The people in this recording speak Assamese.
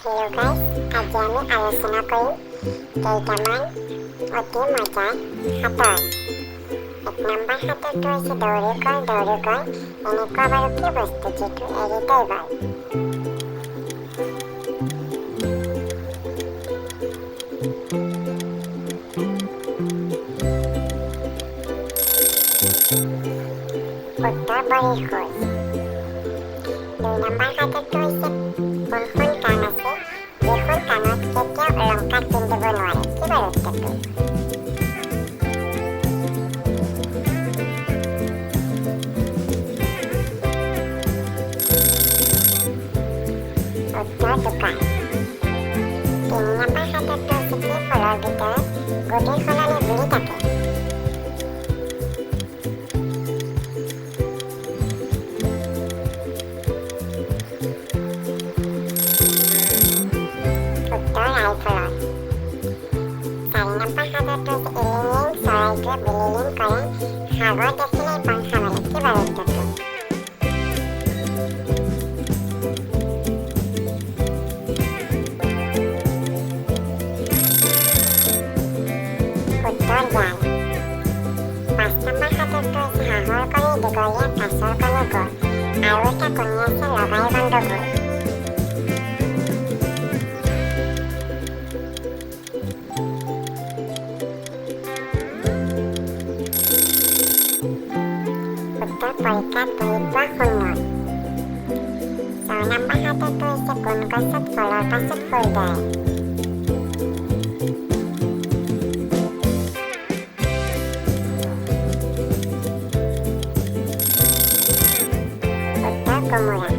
Hello guys, আজি আমি আলোচনা কৰিম কেইটামান অতি মজাৰ হাতৰ। এক নম্বৰ হাতৰটো হৈছে দৌৰি গ'ল এনেকুৱা বাৰু কি বস্তু যিটো এৰিতেই গ'ল। উত্তৰ বৰি খোজ। দুই নম্বৰ হাতৰটো হৈছে কোনখন কাণ আছে যিখন কাণত কেতিয়াও অলংকাৰ পিন্ধিব নোৱাৰে, কি বাৰু উত্তৰটো? উত্তৰ দোকান। তিনি নম্বৰ হাতৰটো হৈছে কি ফলৰ ভিতৰত গুটিৰ সলনি গুৰি থাকে? উত্তৰ আইফলৰ। চাৰি নম্বৰ হাতৰটো হৈছে ইলিঙিং চৰাইটোৱে বিলিলিং কৰে সাগৰ দেখিলেই পন্থা মেলে, কি বাৰু উত্তৰটো? উত্তৰ জাল। পাঁচ নম্বৰ হাতৰটো হৈছে হাঁহৰ কণী দীঘলীয়া কাছৰ কণী গড় আৰু এটা কণী আছে লগাই গণ্ডগোল। উত্তৰ পৰীক্ষাত বহি পোৱা সুন্দৰ। ছয় নম্বৰ হাতৰটো হৈছে কোন গছত ফলৰ পাছত ফুল ধৰে? উত্তৰ কোমোৰা।